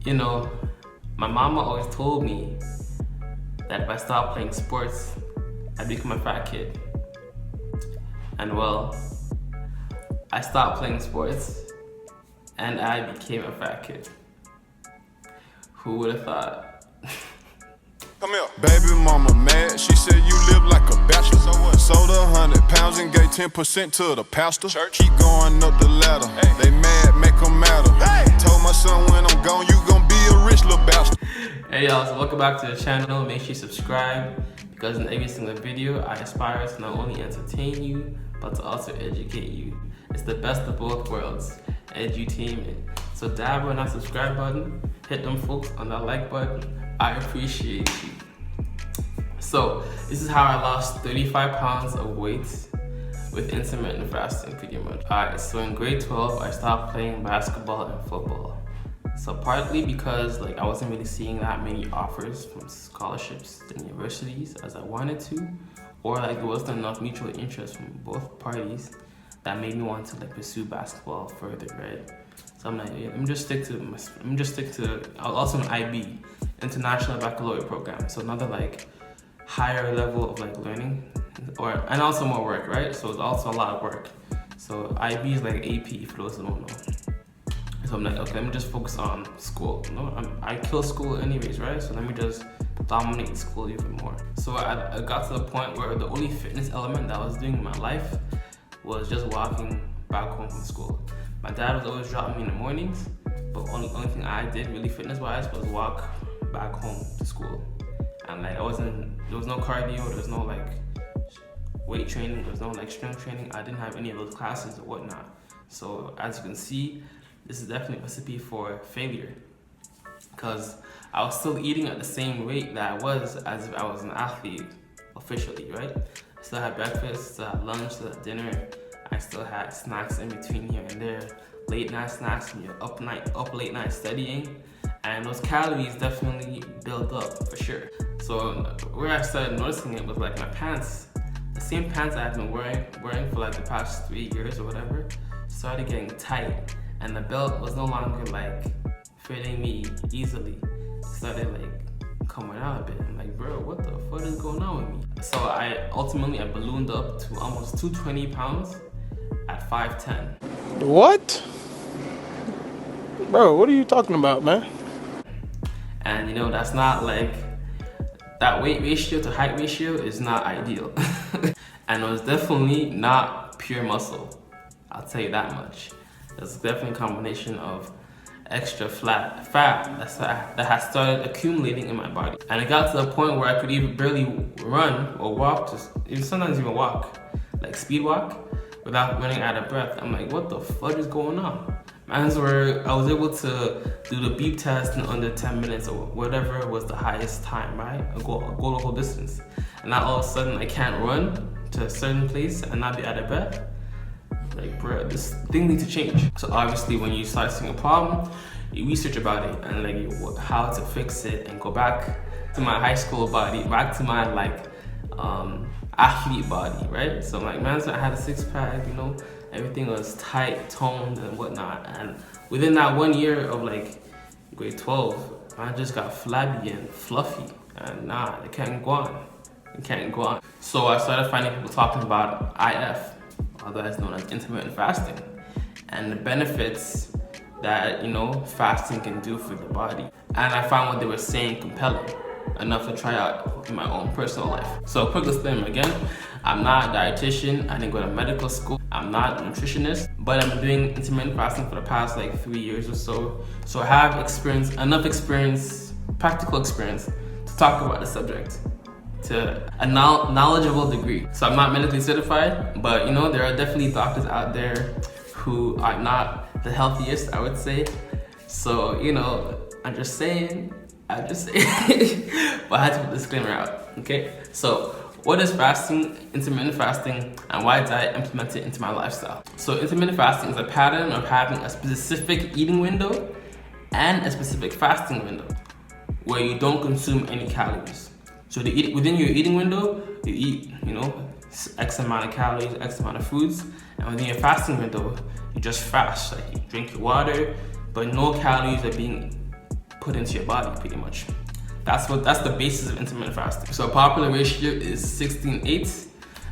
You know, my mama always told me that if I stopped playing sports, I'd become a fat kid. And well, I stopped playing sports and I became a fat kid. Who would have thought? Come here. Baby mama mad, she said you live like a bachelor. So what? Sold 100 pounds and gave 10% to the pastor. Church. Keep going up the ladder. Hey. They mad, make them matter. Hey. Told my son when I'm gone, you gon' be a rich little bastard. Hey y'all, so welcome back to the channel. Make sure you subscribe because in every single video, I aspire to not only entertain you, but to also educate you. It's the best of both worlds, edutainment. So dab on that subscribe button, hit them folks on that like button. I appreciate you. So this is how I lost 35 pounds of weight with intermittent fasting, pretty much. Alright, so in grade 12, I stopped playing basketball and football. So partly because I wasn't really seeing that many offers from scholarships to universities as I wanted to, or there wasn't enough mutual interest from both parties that made me want to pursue basketball further, right? So I'm like, yeah, let me just stick to. I was also an IB, International Baccalaureate Program, so another higher level of learning, and also more work, right? So it's also a lot of work. So IB is like AP for those who don't know. So I'm like, okay, let me just focus on school. I kill school anyways, right? So let me just dominate school even more. So I got to the point where the only fitness element that I was doing in my life was just walking back home from school. My dad was always dropping me in the mornings, but the only thing I did really fitness-wise was walk back home to school. And there was no cardio, there was no weight training, there was no strength training. I didn't have any of those classes or whatnot. So as you can see, this is definitely a recipe for failure, because I was still eating at the same rate that I was as if I was an athlete officially, right? I still had breakfast, still had lunch, still had dinner. I still had snacks in between here and there, late night snacks when you're up late night studying, and those calories definitely build up for sure. So where I started noticing it was my pants, the same pants I had been wearing for the past 3 years or whatever, started getting tight, and the belt was no longer fitting me easily. It started coming out a bit. I'm like, bro, what the fuck is going on with me? So I ballooned up to almost 220 pounds at 5'10". What? Bro, what are you talking about, man? And that's not that weight ratio to height ratio is not ideal. And it was definitely not pure muscle. I'll tell you that much. It's definitely a combination of extra fat that has started accumulating in my body. And it got to the point where I could even barely run or walk, sometimes even walk, speed walk, without running out of breath. I'm like, what the fuck is going on? I was able to do the beep test in under 10 minutes or whatever was the highest time, right? I go the whole distance. And now all of a sudden I can't run to a certain place and not be out of breath. Bro, this thing needs to change. So obviously when you start seeing a problem, you research about it and how to fix it and go back to my high school body, back to my athlete body, right? So man, so I had a six pack, everything was tight, toned and whatnot. And within that 1 year of grade 12, I just got flabby and fluffy. And it can't go on. It can't go on. So I started finding people talking about IF, otherwise known as intermittent fasting, and the benefits that fasting can do for the body. And I found what they were saying compelling enough to try out in my own personal life. So quick disclaimer again, I'm not a dietitian, I didn't go to medical school, I'm not a nutritionist, but I've been doing intermittent fasting for the past 3 years or so. So I have enough practical experience to talk about the subject to a knowledgeable degree. So I'm not medically certified, but there are definitely doctors out there who are not the healthiest, I would say. So I'm just saying, but I had to put the disclaimer out, okay? So what is fasting, intermittent fasting, and why did I implement it into my lifestyle? So intermittent fasting is a pattern of having a specific eating window and a specific fasting window where you don't consume any calories. So within your eating window, you eat, X amount of calories, X amount of foods. And within your fasting window, you just fast. You drink your water, but no calories are being put into your body pretty much. That's the basis of intermittent fasting. So a popular ratio is 16-8.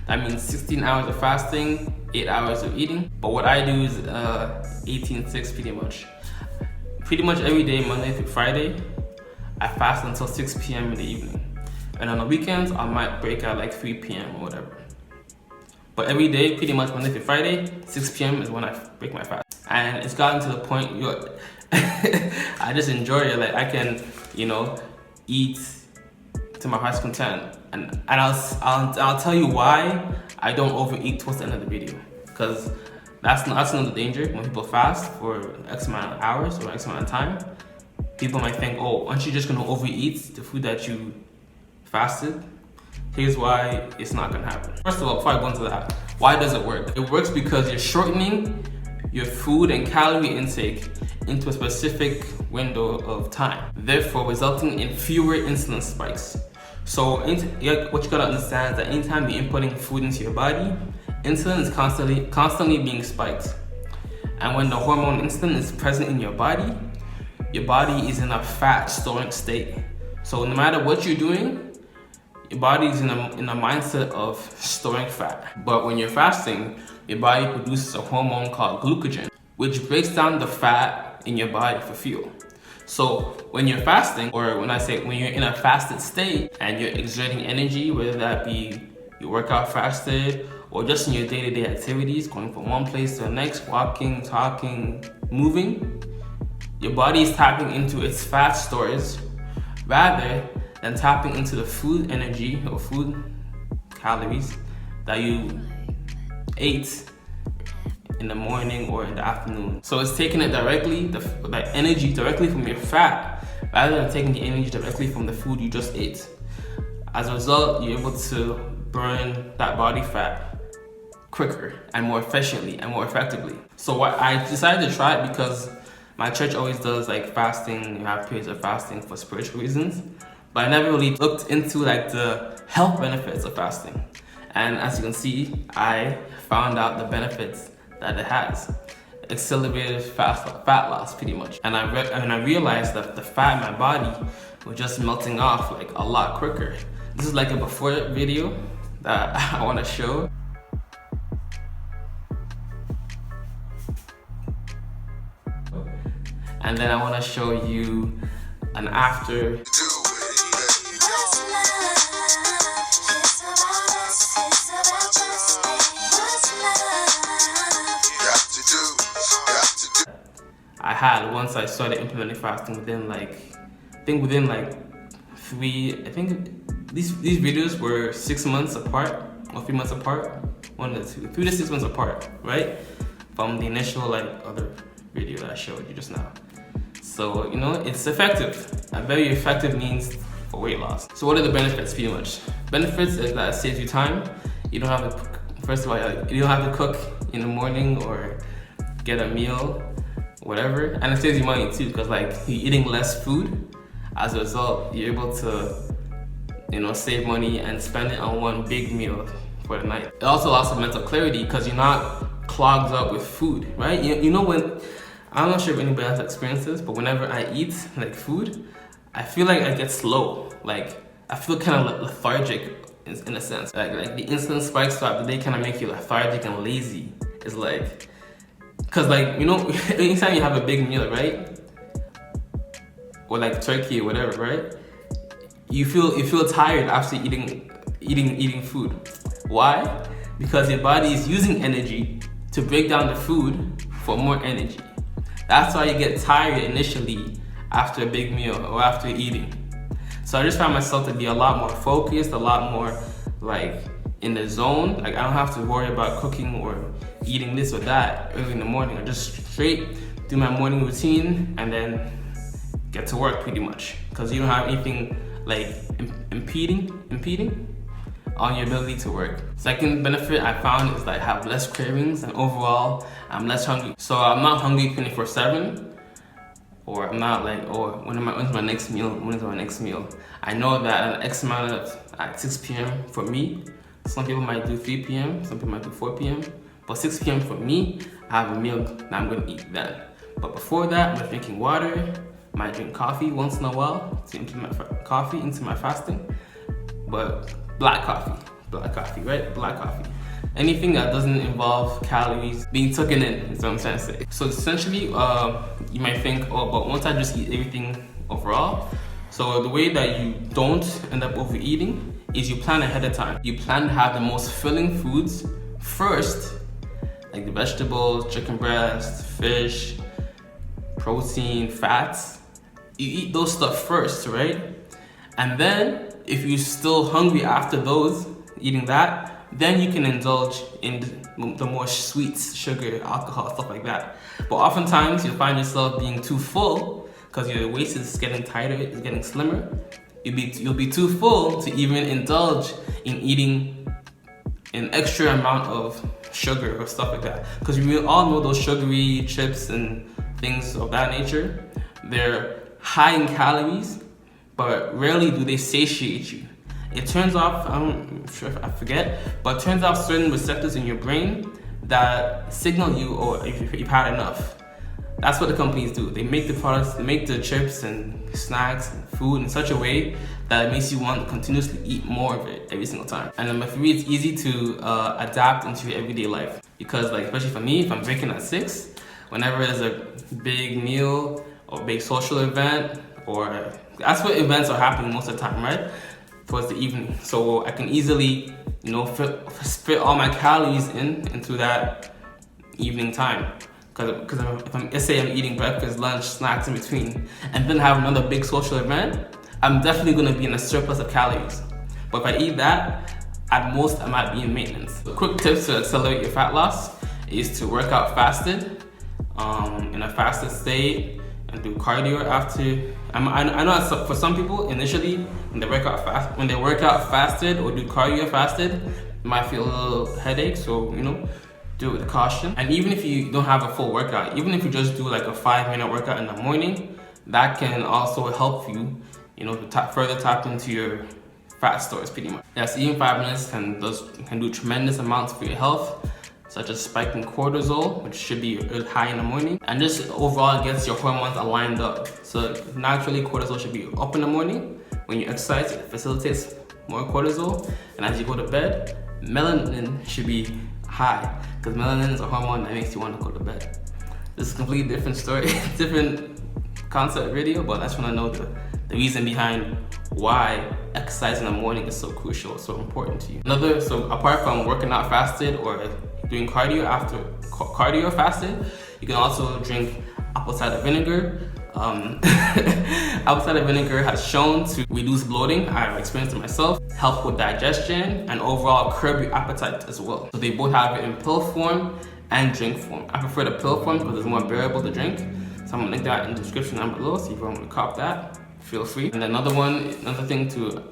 That means 16 hours of fasting, 8 hours of eating. But what I do is 18-6 pretty much. Pretty much every day, Monday through Friday, I fast until 6 p.m. in the evening. And on the weekends, I might break out like 3 p.m. or whatever. But every day, pretty much Monday through Friday, 6 p.m. is when I break my fast. And it's gotten to the point where I just enjoy it. Like I can, eat to my heart's content. And I'll tell you why I don't overeat towards the end of the video. Because that's another danger. When people fast for X amount of hours or X amount of time, people might think, oh, aren't you just gonna overeat the food that you fasted? Here's why it's not gonna happen. First of all, before I go into that, why does it work? It works because you're shortening your food and calorie intake into a specific window of time, therefore resulting in fewer insulin spikes. So what you gotta understand is that anytime you're inputting food into your body, insulin is constantly being spiked. And when the hormone insulin is present in your body is in a fat storing state. So no matter what you're doing, your body is in a mindset of storing fat. But when you're fasting, your body produces a hormone called glucagon, which breaks down the fat in your body for fuel. So when you're fasting, or when you're in a fasted state and you're exerting energy, whether that be you work out fasted or just in your day-to-day activities, going from one place to the next, walking, talking, moving, your body is tapping into its fat stores rather than tapping into the food energy or food calories that you ate in the morning or in the afternoon. So it's taking it directly, the energy directly from your fat, rather than taking the energy directly from the food you just ate. As a result, you're able to burn that body fat quicker and more efficiently and more effectively. So what I decided to try it because my church always does like fasting, you have periods of fasting for spiritual reasons, but I never really looked into like the health benefits of fasting. And as you can see, I found out the benefits that it has. Accelerated fat loss pretty much. And I realized that the fat in my body was just melting off like a lot quicker. This is like a before video that I want to show. And then I want to show you an after. I had once I started implementing fasting within these videos were 6 months apart or 3 months apart, 3 to 6 months apart, right? From the initial other video that I showed you just now. So it's effective. A very effective means for weight loss. So what are the benefits pretty much? Benefits is that it saves you time. You don't have to, first of all, you don't have to cook in the morning or get a meal, whatever. And it saves you money too, because you're eating less food. As a result, you're able to save money and spend it on one big meal for the night. It also allows for mental clarity because you're not clogged up with food, right? When, I'm not sure if anybody else experiences this, but whenever I eat food, I feel like I get slow. I feel kind of lethargic in a sense. Like the insulin spikes throughout the day kind of make you lethargic and lazy. It's because anytime you have a big meal, right? Or turkey or whatever, right? You feel tired after eating food. Why? Because your body is using energy to break down the food for more energy. That's why you get tired initially after a big meal or after eating. So I just found myself to be a lot more focused, a lot more in the zone. I don't have to worry about cooking or eating this or that early in the morning. I just straight do my morning routine and then get to work pretty much. Because you don't have anything impeding on your ability to work. Second benefit I found is I have less cravings and overall I'm less hungry. So I'm not hungry 24/7, or I'm not when's my next meal? I know that an X amount at 6 p.m. for me, some people might do 3 p.m., some people might do 4 p.m., but 6 p.m. for me, I have a meal that I'm gonna eat then. But before that, I'm just drinking water, might drink coffee once in a while to implement coffee into my fasting, but black coffee, right? Black coffee. Anything that doesn't involve calories being taken in is what I'm trying to say. So essentially, you might think, oh, but once I just eat everything overall. So the way that you don't end up overeating is you plan ahead of time. You plan to have the most filling foods first, like the vegetables, chicken breast, fish, protein, fats. You eat those stuff first, right? And then if you're still hungry after those, eating that, then you can indulge in the more sweets, sugar, alcohol, stuff like that. But oftentimes you'll find yourself being too full because your waist is getting tighter, it's getting slimmer. You'll be too full to even indulge in eating an extra amount of sugar or stuff like that. Because we all know those sugary chips and things of that nature, they're high in calories, but rarely do they satiate you. It turns off, I'm sure if I forget, but it turns off certain receptors in your brain that signal you, or if you've had enough. That's what the companies do. They make the products, they make the chips and snacks and food in such a way that it makes you want to continuously eat more of it every single time. And for me, it's easy to adapt into your everyday life. Because like, especially for me, if I'm waking at 6, whenever there's a big meal or big social event, or that's what events are happening most of the time, right? Towards the evening. So I can easily, fit all my calories into that evening time. Because let's say I'm eating breakfast, lunch, snacks in between, and then have another big social event, I'm definitely gonna be in a surplus of calories. But if I eat that, at most I might be in maintenance. The quick tips to accelerate your fat loss is to work out fasted, in a fasted state, and do cardio after. I know for some people initially when they work out fasted or do cardio fasted, you might feel a little headache. So do it with caution. And even if you don't have a full workout, even if you just do like a 5-minute workout in the morning, that can also help you, to further tap into your fat stores pretty much. Yes, even 5 minutes can do tremendous amounts for your health, such as spiking cortisol, which should be high in the morning, and just overall gets your hormones aligned up. So naturally, cortisol should be up in the morning. When you exercise, it facilitates more cortisol, and as you go to bed, melanin should be high, because melanin is a hormone that makes you want to go to bed. This is a completely different story, different concept video, but I just want to know the reason behind why exercise in the morning is so crucial, so important to you. So apart from working out fasted or doing cardio fasted, you can also drink apple cider vinegar. Apple cider vinegar has shown to reduce bloating. I've experienced it myself, help with digestion, and overall curb your appetite as well. So they both have it in pill form and drink form. I prefer the pill form because it's more bearable to drink. So I'm gonna link that in the description down below. So if you want to cop that, feel free. And another thing to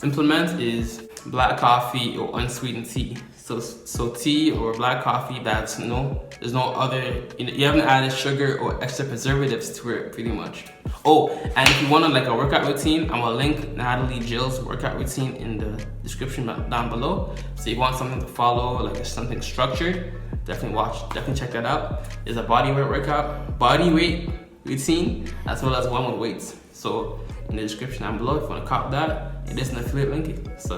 implement is black coffee or unsweetened tea. So tea or black coffee that's there's no other, you haven't added sugar or extra preservatives to it pretty much. Oh, and if you want like a workout routine, I'm gonna link Natalie Jill's workout routine in the description down below. So if you want something to follow, like something structured, definitely check that out. There's a body weight routine, as well as one with weights. So in the description down below, if you want to cop that, it is an affiliate link. So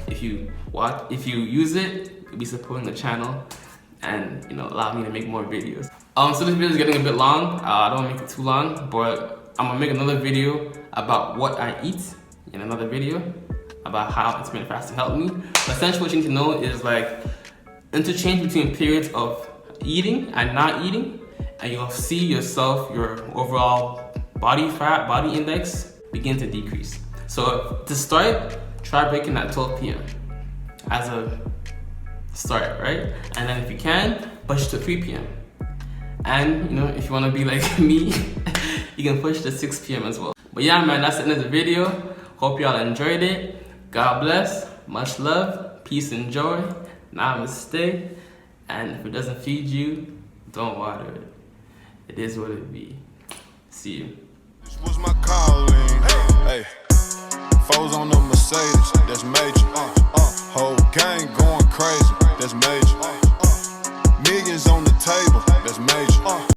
if you use it, you'll be supporting the channel and allow me to make more videos. So this video is getting a bit long. I don't want to make it too long, but I'm gonna make another video about what I eat in another video about how intermittent fasting helped me. But essentially what you need to know is like interchange between periods of eating and not eating, and you'll see your overall body fat, body index begin to decrease. So to start, try breaking at 12 p.m. as a start, right? And then if you can, push to 3 p.m. And if you want to be like me, you can push to 6 p.m. as well. But yeah, man, that's the end of the video. Hope y'all enjoyed it. God bless, much love, peace and joy. Namaste. And if it doesn't feed you, don't water it. It is what it be. See you. This was my calling. Hey, foes on the Mercedes, that's major. Whole gang going crazy, that's major. Millions on the table, that's major.